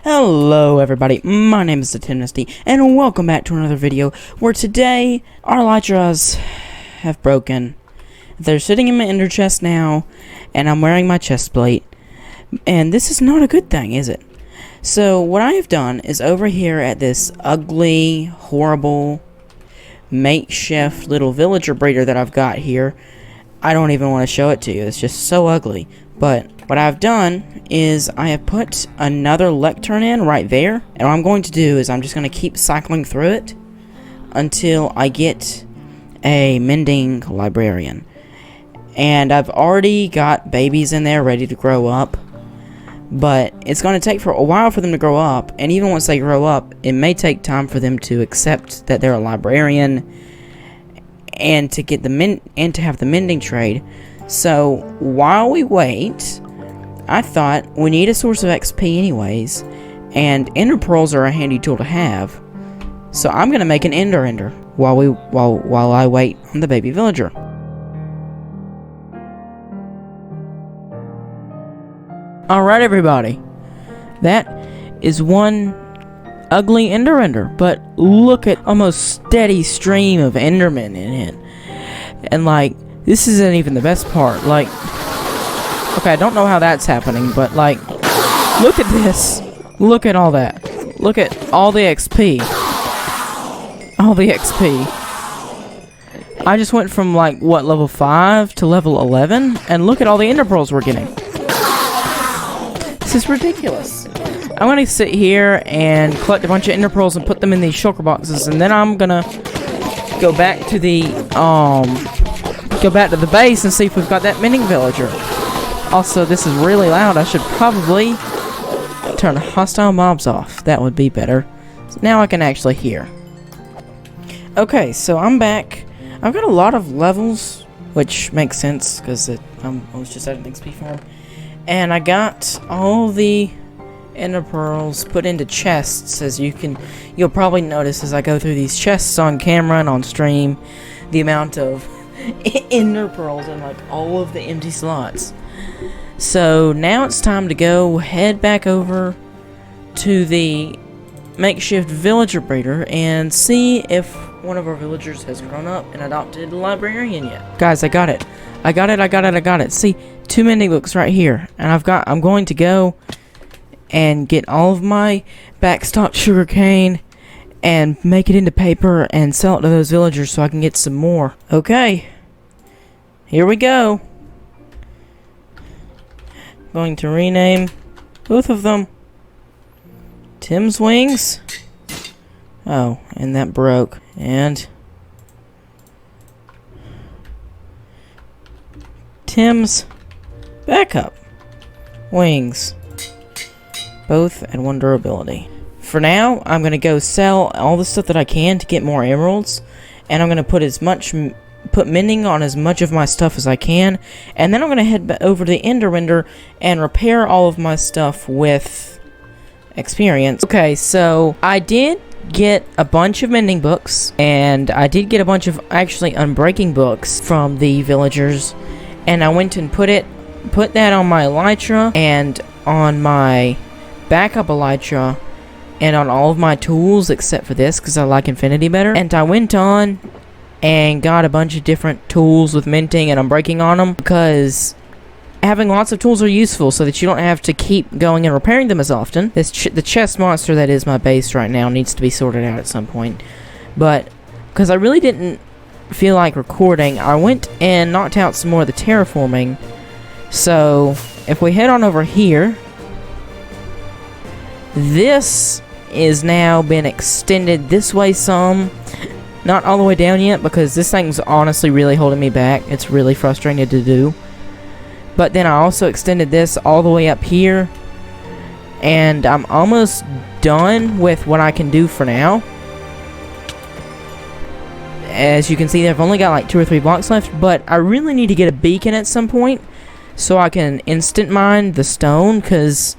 Hello everybody, my name is Timnasty, and welcome back to another video where today our elytras have broken. They're sitting in my ender chest now, and I'm wearing my chest plate, and this is not a good thing, is it? So what I have done is over here at this ugly, horrible, makeshift little villager breeder that I've got here, I don't even want to show it to you, it's just so ugly, but what I've done is I have put another lectern in right there, and what I'm going to do is I'm just going to keep cycling through it until I get a mending librarian. And I've already got babies in there ready to grow up, but it's going to take for a while for them to grow up, and even once they grow up, it may take time for them to accept that they're a librarian and to get to have the mending trade. So while we wait, I thought we need a source of XP anyways, and ender pearls are a handy tool to have. So I'm gonna make an ender while I wait on the baby villager. Alright everybody, that is one ugly ender, but look at almost steady stream of endermen in it. And like, this isn't even the best part. Like, okay, I don't know how that's happening, but like, look at this. Look at all that. Look at all the XP. All the XP. I just went from like, what, level 5 to level 11? And look at all the ender pearls we're getting. This is ridiculous. I'm gonna sit here and collect a bunch of ender pearls and put them in these shulker boxes, and then I'm gonna go back to the base and see if we've got that mending villager. Also, this is really loud. I should probably turn hostile mobs off. That would be better. So now I can actually hear. Okay, so I'm back. I've got a lot of levels, which makes sense because I was just at an XP farm. And I got all the ender pearls put into chests, as you'll probably notice as I go through these chests on camera and on stream, the amount of ender pearls and like all of the empty slots. So now it's time to head back over to the makeshift villager breeder and see if one of our villagers has grown up and adopted a librarian yet. Guys, I got it. I got it. See, 2 mending books right here, and I'm going to go and get all of my backstocked sugarcane and make it into paper and sell it to those villagers so I can get some more. Okay, here we go. Going to rename both of them Tim's Wings. Oh, and that broke. And Tim's Backup Wings. Both at 1 durability. For now, I'm going to go sell all the stuff that I can to get more emeralds. And I'm going to put mending on as much of my stuff as I can. And then I'm going to head over to the Ender and repair all of my stuff with experience. Okay, so I did get a bunch of mending books. And I did get a bunch of actually unbreaking books from the villagers. And I went and put that on my elytra and on my backup elytra and on all of my tools except for this because I like infinity better. And I went on and got a bunch of different tools with minting and unbreaking on them because having lots of tools are useful so that you don't have to keep going and repairing them as often. The chest monster that is my base right now needs to be sorted out at some point, but because I really didn't feel like recording, I went and knocked out some more of the terraforming. So if we head on over here, this is now been extended this way some. Not all the way down yet because this thing's honestly really holding me back. It's really frustrating to do. But then I also extended this all the way up here. And I'm almost done with what I can do for now. As you can see, I've only got like 2 or 3 blocks left. But I really need to get a beacon at some point so I can instant mine the stone, because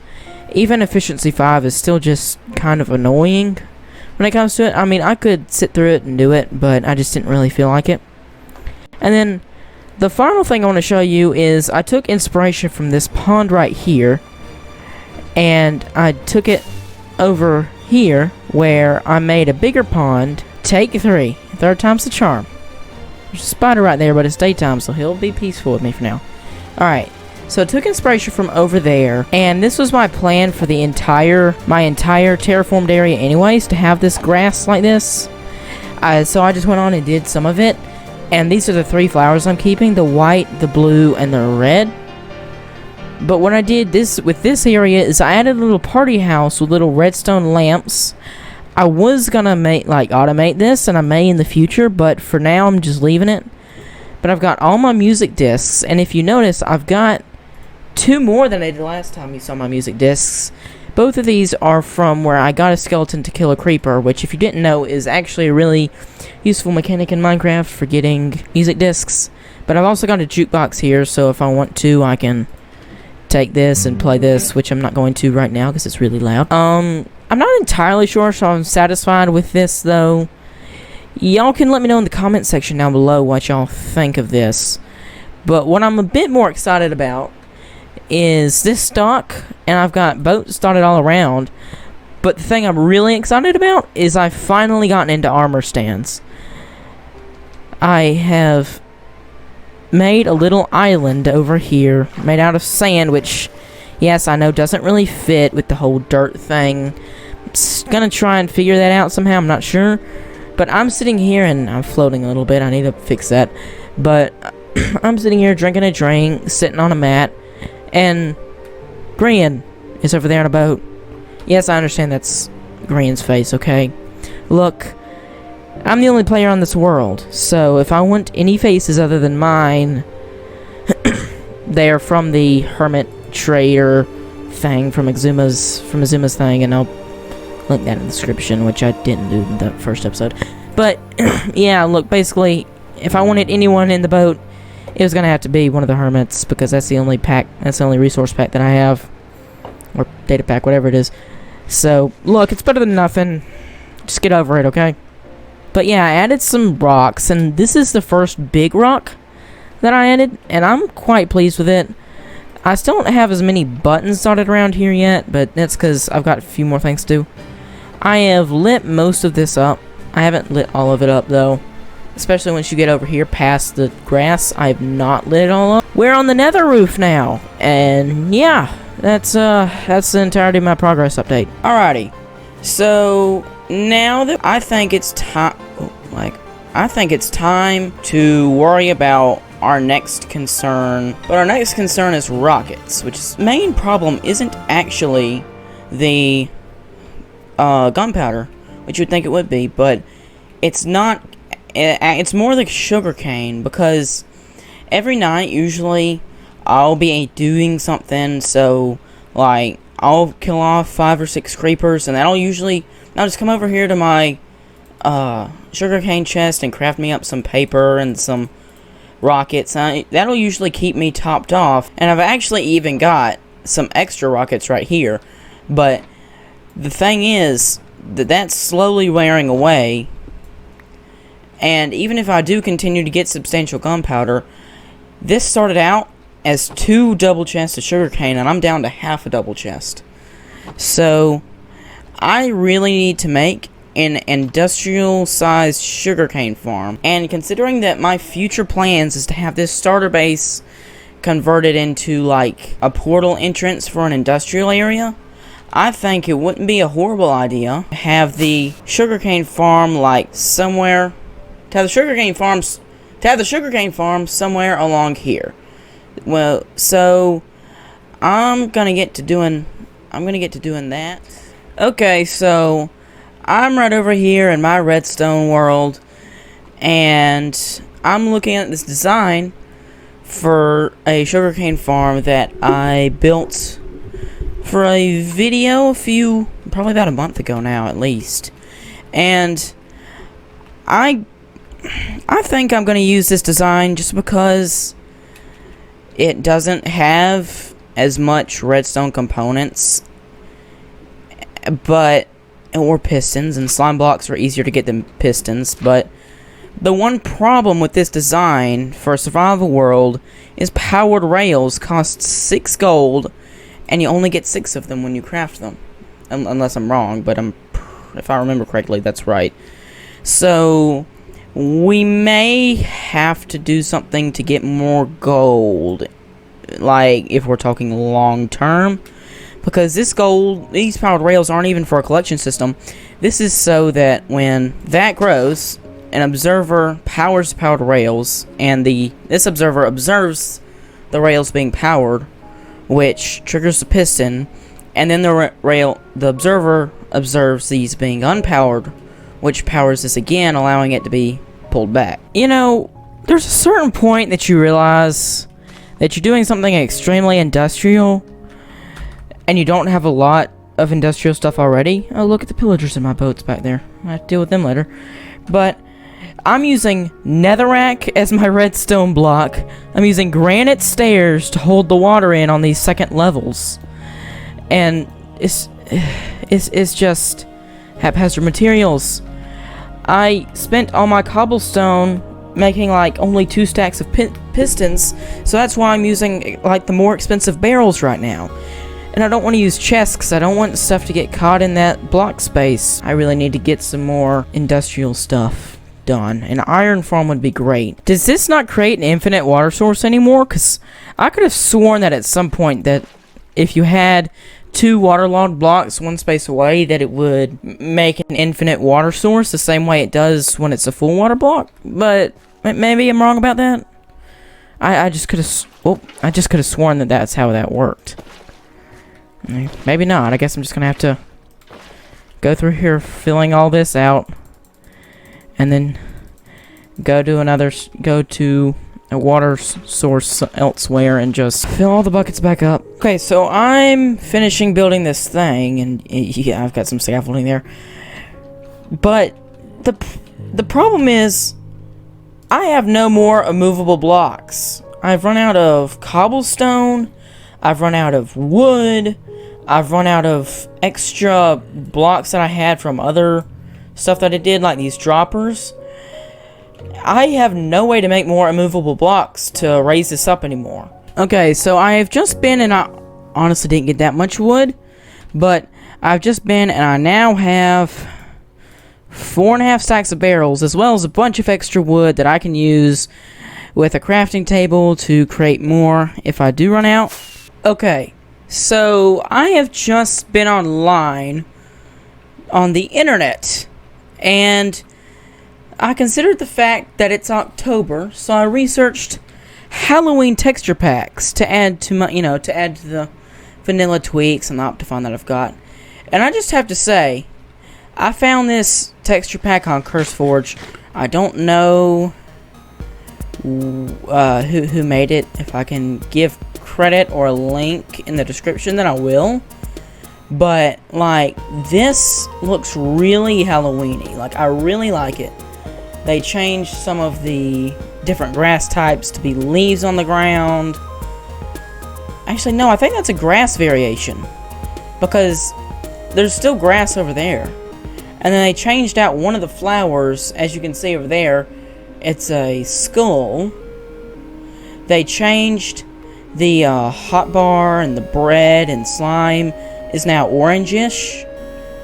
even efficiency 5 is still just kind of annoying when it comes to it. I mean, I could sit through it and do it, but I just didn't really feel like it. And then the final thing I want to show you is I took inspiration from this pond right here, and I took it over here where I made a bigger pond. Take 3. Third time's the charm. There's a spider right there, but it's daytime, so he'll be peaceful with me for now. Alright, so I took inspiration from over there, and this was my plan for the entire terraformed area anyways, to have this grass like this. So I just went on and did some of it, and these are the 3 flowers I'm keeping, the white, the blue, and the red. But what I did with this area is I added a little party house with little redstone lamps. I was gonna automate this, and I may in the future, but for now I'm just leaving it. But I've got all my music discs, and if you notice, I've got 2 more than I did last time you saw my music discs. Both of these are from where I got a skeleton to kill a creeper, which, if you didn't know, is actually a really useful mechanic in Minecraft for getting music discs. But I've also got a jukebox here, so if I want to, I can take this and play this, which I'm not going to right now because it's really loud. I'm not entirely sure, so I'm satisfied with this, though. Y'all can let me know in the comment section down below what y'all think of this. But what I'm a bit more excited about is this stock, and I've got boats started all around. But the thing I'm really excited about is I've finally gotten into armor stands. I have made a little island over here, made out of sand, which, yes, I know doesn't really fit with the whole dirt thing. I'm gonna try and figure that out somehow, I'm not sure. But I'm sitting here, and I'm floating a little bit, I need to fix that. But I'm sitting here drinking a drink, sitting on a mat, and Grian is over there on a boat. Yes, I understand that's Grian's face, okay? Look, I'm the only player on this world, so if I want any faces other than mine, they're from the Hermit Trader thing from Azuma's thing, and I'll link that in the description, which I didn't do in the first episode. But yeah, look, basically, if I wanted anyone in the boat, it was gonna have to be one of the hermits, because that's the only resource pack that I have, or data pack, whatever it is. So look, it's better than nothing. Just get over it, okay? But yeah, I added some rocks, and this is the first big rock that I added, and I'm quite pleased with it. I still don't have as many buttons started around here yet, but that's because I've got a few more things to do. I have lit most of this up. I haven't lit all of it up, though. Especially once you get over here past the grass, I have not lit it all up. We're on the nether roof now, and yeah, that's the entirety of my progress update. Alrighty, so now that I think it's time, to worry about our next concern. But our next concern is rockets, which is main problem isn't actually the gunpowder, which you'd think it would be, but it's not. It's more like sugarcane, because every night usually I'll be doing something, so like I'll kill off 5 or 6 creepers, and I'll just come over here to my sugarcane chest and craft me up some paper and some rockets. That'll usually keep me topped off, and I've actually even got some extra rockets right here. But the thing is that that's slowly wearing away, and even if I do continue to get substantial gunpowder, this started out as 2 double chests of sugarcane, and I'm down to half a double chest. So I really need to make an industrial-sized sugarcane farm. And considering that my future plans is to have this starter base converted into like a portal entrance for an industrial area, I think it wouldn't be a horrible idea to have the sugarcane farm like somewhere, to have the sugarcane farm somewhere along here. Well, so I'm gonna get to doing that. Okay, so I'm right over here in my redstone world, and I'm looking at this design for a sugarcane farm that I built for a video probably about a month ago now, at least. And I think I'm going to use this design just because it doesn't have as much redstone components, or pistons, and slime blocks are easier to get than pistons. But the one problem with this design for a survival world is powered rails cost 6 gold, and you only get 6 of them when you craft them. unless I'm wrong, but if I remember correctly, that's right. So we may have to do something to get more gold, like if we're talking long term, because these powered rails aren't even for a collection system. This is so that when that grows, an observer powers the powered rails, and this observer observes the rails being powered, which triggers the piston, and then the observer observes these being unpowered, which powers this again, allowing it to be pulled back. You know, there's a certain point that you realize that you're doing something extremely industrial, and you don't have a lot of industrial stuff already. Oh, look at the pillagers in my boats back there. I have to deal with them later. But I'm using netherrack as my redstone block. I'm using granite stairs to hold the water in on these second levels. And it's just haphazard materials. I spent all my cobblestone making like only 2 stacks of pistons, so that's why I'm using like the more expensive barrels right now. And I don't want to use chests because I don't want stuff to get caught in that block space. I really need to get some more industrial stuff done. An iron farm would be great. Does this not create an infinite water source anymore? Because I could have sworn that at some point that if you had 2 waterlogged blocks one space away, that it would make an infinite water source the same way it does when it's a full water block. But maybe I'm wrong about that. I just could have sworn that that's how that worked. Maybe not. I guess I'm just gonna have to go through here filling all this out, and then go to a water source elsewhere and just fill all the buckets back up. Okay, so I'm finishing building this thing, and yeah, I've got some scaffolding there. But the problem is, I have no more immovable blocks. I've run out of cobblestone, I've run out of wood, I've run out of extra blocks that I had from other stuff that I did, like these droppers. I have no way to make more immovable blocks to raise this up anymore. Okay, so I have just been, and I honestly didn't get that much wood, but I've just been, and I now have 4.5 stacks of barrels, as well as a bunch of extra wood that I can use with a crafting table to create more if I do run out. Okay, so I have just been online on the internet, and I considered the fact that it's October, so I researched Halloween texture packs to add to my, to add to the vanilla tweaks and the Optifine that I've got. And I just have to say, I found this texture pack on CurseForge. I don't know who made it. If I can give credit or a link in the description, then I will. But like, this looks really Halloweeny. Like, I really like it. They changed some of the different grass types to be leaves on the ground. Actually, no, I think that's a grass variation, because there's still grass over there. And then they changed out one of the flowers, as you can see over there. It's a skull. They changed the hotbar, and the bread and slime is now orangish.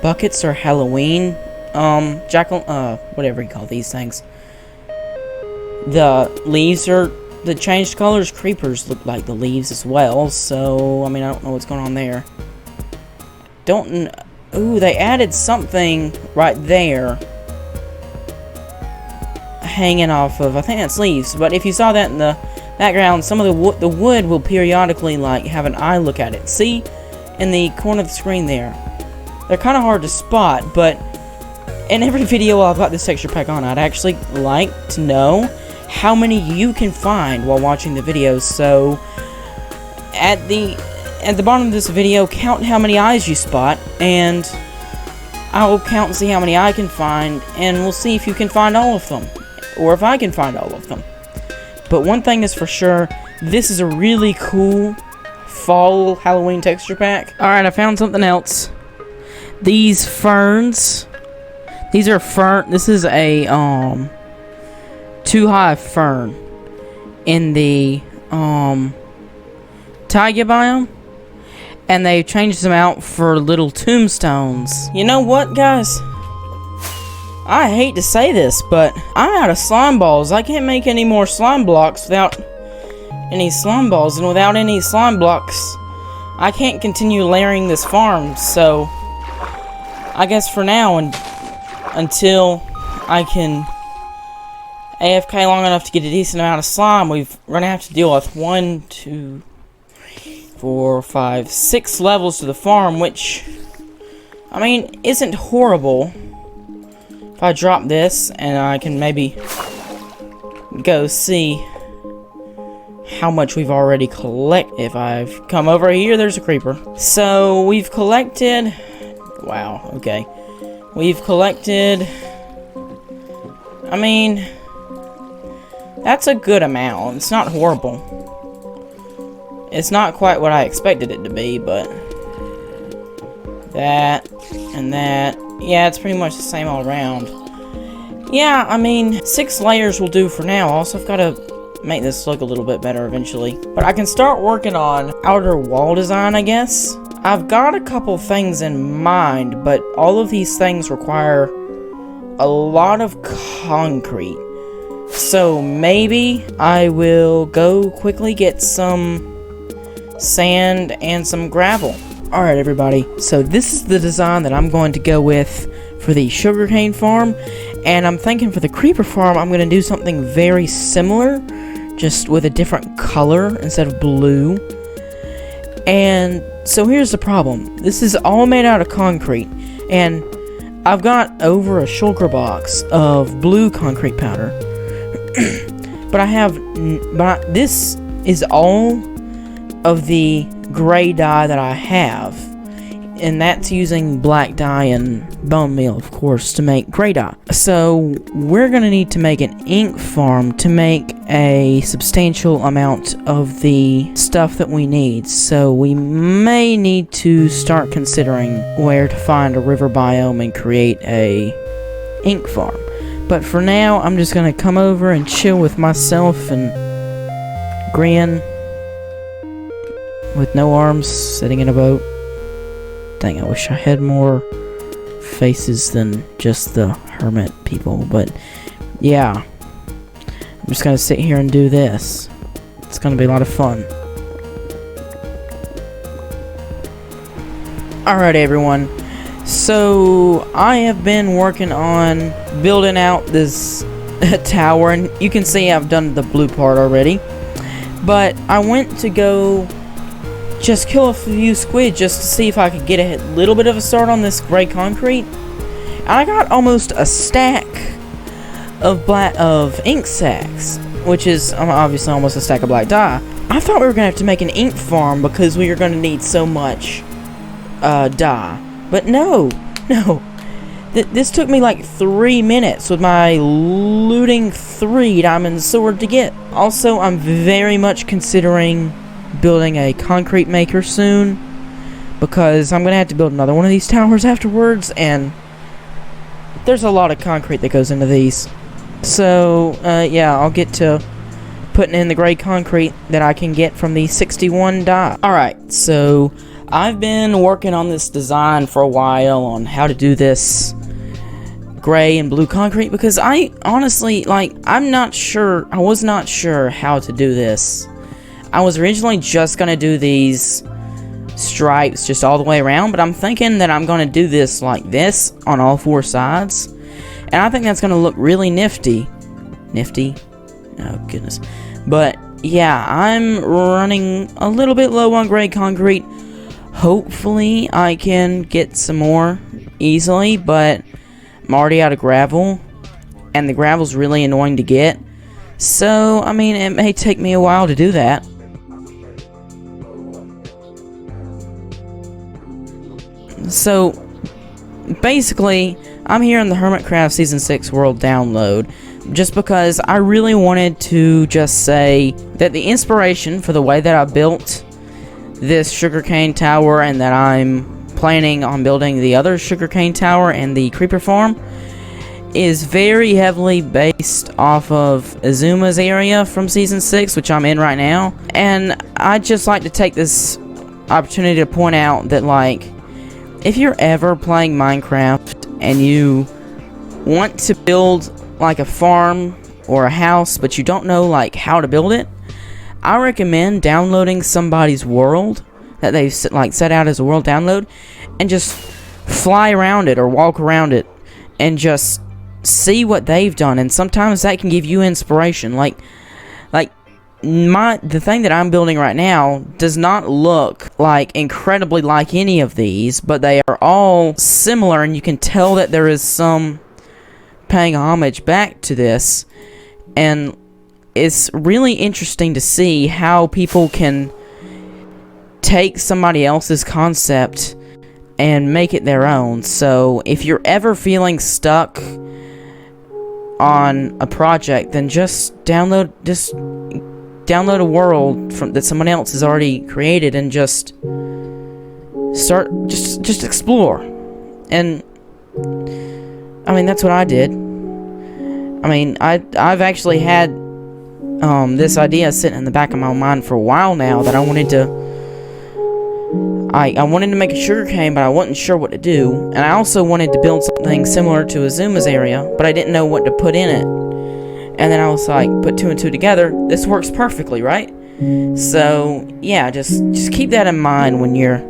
Buckets are Halloween. Whatever you call these things. The leaves are the changed colors. Creepers look like the leaves as well. So I mean, I don't know what's going on there. Ooh, they added something right there, hanging off of. I think that's leaves. But if you saw that in the background, some of the wood will periodically like have an eye look at it. See, in the corner of the screen there. They're kind of hard to spot, but in every video I've got this texture pack on, I'd actually like to know how many you can find while watching the videos. So at the bottom of this video, count how many eyes you spot, and I will count and see how many I can find, and we'll see if you can find all of them, or if I can find all of them. But one thing is for sure, this is a really cool fall Halloween texture pack. Alright, I found something else. These ferns. These are fern. This is a 2-hive fern in the taiga biome, And they changed them out for little tombstones. You know what, guys? I hate to say this, but I'm out of slime balls. I can't make any more slime blocks without any slime balls. And without any slime blocks, I can't continue layering this farm. So, I guess for now, until I can AFK long enough to get a decent amount of slime, we're gonna have to deal with 1, 2, 3, 4, 5, 6 levels to the farm, which, I mean, isn't horrible. If I drop this, and I can maybe go see how much we've already collected. If I've come over here, there's a creeper. So, we've collected... Wow, okay. We've collected... I mean... That's a good amount. It's not horrible. It's not quite what I expected it to be, but... That, and that... Yeah, it's pretty much the same all around. Yeah, I mean, 6 layers will do for now. Also, I've got to make this look a little bit better eventually. But I can start working on outer wall design, I guess. I've got a couple things in mind, but all of these things require a lot of concrete. So maybe I will go quickly get some sand and some gravel. Alright everybody, so this is the design that I'm going to go with for the sugarcane farm, and I'm thinking for the creeper farm I'm going to do something very similar, just with a different color instead of blue. And so here's the problem. This is all made out of concrete, and I've got over a shulker box of blue concrete powder. But this is all of the gray dye that I have, and that's using black dye and bone meal, of course, to make gray dye. So we're gonna need to make an ink farm to make a substantial amount of the stuff that we need. So we may need to start considering where to find a river biome and create a ink farm. But for now, I'm just gonna come over and chill with myself and grin with no arms, sitting in a boat. Dang, I wish I had more faces than just the hermit people, but yeah. I'm just gonna sit here and do this. It's gonna be a lot of fun. Alright everyone, so I have been working on building out this tower, and you can see I've done the blue part already. But I went to go just kill a few squid just to see if I could get a little bit of a start on this gray concrete. And I got almost a stack of ink sacks, which is obviously almost a stack of black dye. I thought we were gonna have to make an ink farm because we were gonna need so much dye, but no. This took me like 3 minutes with my looting 3 diamond sword to get. Also, I'm very much considering building a concrete maker soon, because I'm gonna have to build another one of these towers afterwards, and there's a lot of concrete that goes into these. So yeah, I'll get to putting in the gray concrete that I can get from the 61 dye. Alright, so I've been working on this design for a while on how to do this gray and blue concrete, because I honestly, I was not sure how to do this. I was originally just gonna do these stripes just all the way around, but I'm thinking that I'm gonna do this like this on all 4 sides, and I think that's gonna look really nifty. Oh goodness. But yeah, I'm running a little bit low on gray concrete. Hopefully I can get some more easily, but I'm already out of gravel, and the gravel's really annoying to get. So, I mean, it may take me a while to do that. So, basically, I'm here in the Hermitcraft Season 6 World Download, just because I really wanted to just say that the inspiration for the way that I built this sugarcane tower, and that I'm planning on building the other sugarcane tower and the creeper farm, is very heavily based off of Azuma's area from Season 6, which I'm in right now. And I'd just like to take this opportunity to point out that, like, if you're ever playing Minecraft and you want to build, like, a farm or a house, but you don't know, like, how to build it, I recommend downloading somebody's world that they've, like, set out as a world download, and just fly around it or walk around it and just see what they've done. And sometimes that can give you inspiration. Like the thing that I'm building right now does not look like incredibly like any of these, but they are all similar, and you can tell that there is some paying homage back to this. And it's really interesting to see how people can take somebody else's concept and make it their own. So if you're ever feeling stuck on a project, then just download a world that someone else has already created, and just explore. And I mean, that's what I did. I mean, I've actually had this idea sitting in the back of my mind for a while now, that I wanted to make a sugar cane, but I wasn't sure what to do. And I also wanted to build something similar to Azuma's area, but I didn't know what to put in it. And then I was like, put 2 and 2 together. This works perfectly, right? So yeah, just keep that in mind when you're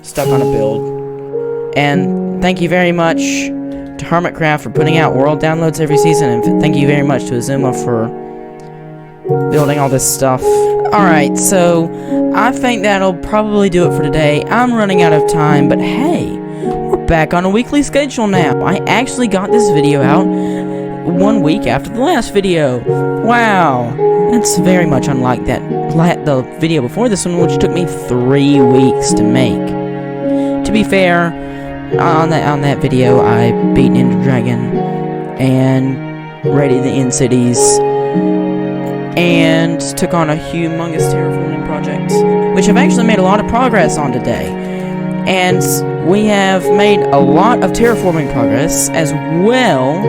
stuck on a build. And thank you very much to Hermitcraft for putting out world downloads every season, and thank you very much to Azuma for building all this stuff. Alright, so I think that'll probably do it for today. I'm running out of time, but hey, we're back on a weekly schedule now. I actually got this video out 1 week after the last video. Wow, that's very much unlike the video before this one, which took me 3 weeks to make. To be fair, on that video, I beat Ender Dragon and raided the End Cities and took on a humongous terraforming project, which I've actually made a lot of progress on today. And we have made a lot of terraforming progress, as well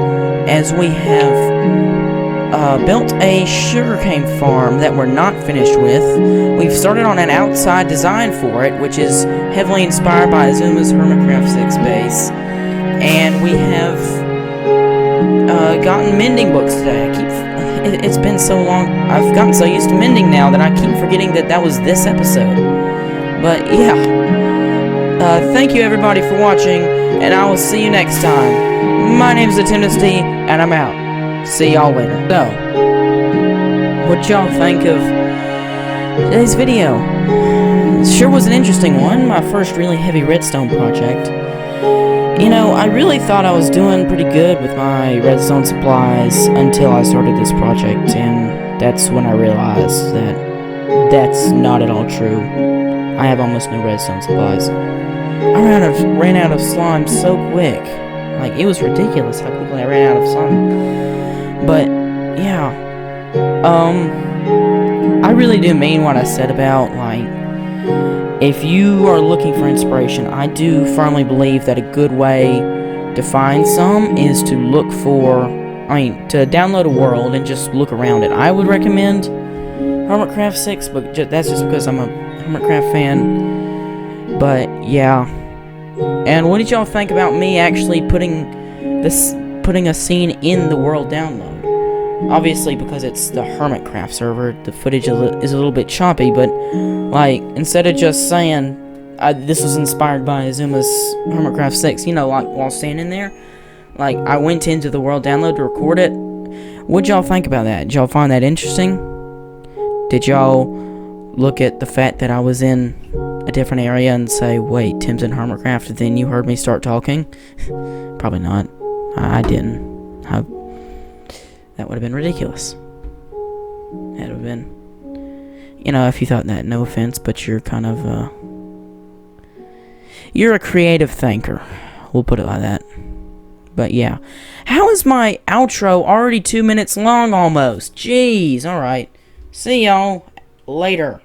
as we have built a sugarcane farm that we're not finished with. We've started on an outside design for it, which is heavily inspired by Azuma's Hermitcraft 6 base. And we have gotten mending books today. It's been so long. I've gotten so used to mending now that I keep forgetting that was this episode. But yeah, thank you everybody for watching, and I will see you next time. My name is Timnasty, and I'm out. See y'all later. So, what y'all think of today's video? It sure was an interesting one. My first really heavy redstone project. You know, I really thought I was doing pretty good with my redstone supplies until I started this project, and that's when I realized that that's not at all true. I have almost no redstone supplies. I ran out of slime so quick. Like, it was ridiculous how quickly I ran out of slime. But, yeah. I really do mean what I said about, like, if you are looking for inspiration, I do firmly believe that a good way to find some is to look for, to download a world and just look around it. I would recommend Hermitcraft 6, but that's just because I'm a Hermitcraft fan. But, yeah. And what did y'all think about me actually putting a scene in the world download? Obviously, because it's the Hermitcraft server, the footage is a little bit choppy, but, like, instead of just saying, this was inspired by Azuma's Hermitcraft 6, you know, like, while standing there, like, I went into the world download to record it. What'd y'all think about that? Did y'all find that interesting? Did y'all look at the fact that I was in a different area and say, wait, Tim's in Hermitcraft, then you heard me start talking? Probably not. I didn't. That would have been ridiculous. That would have been, you know, if you thought that, no offense, but you're kind of, you're a creative thinker. We'll put it like that. But yeah. How is my outro already 2 minutes long almost? Jeez, alright. See y'all later.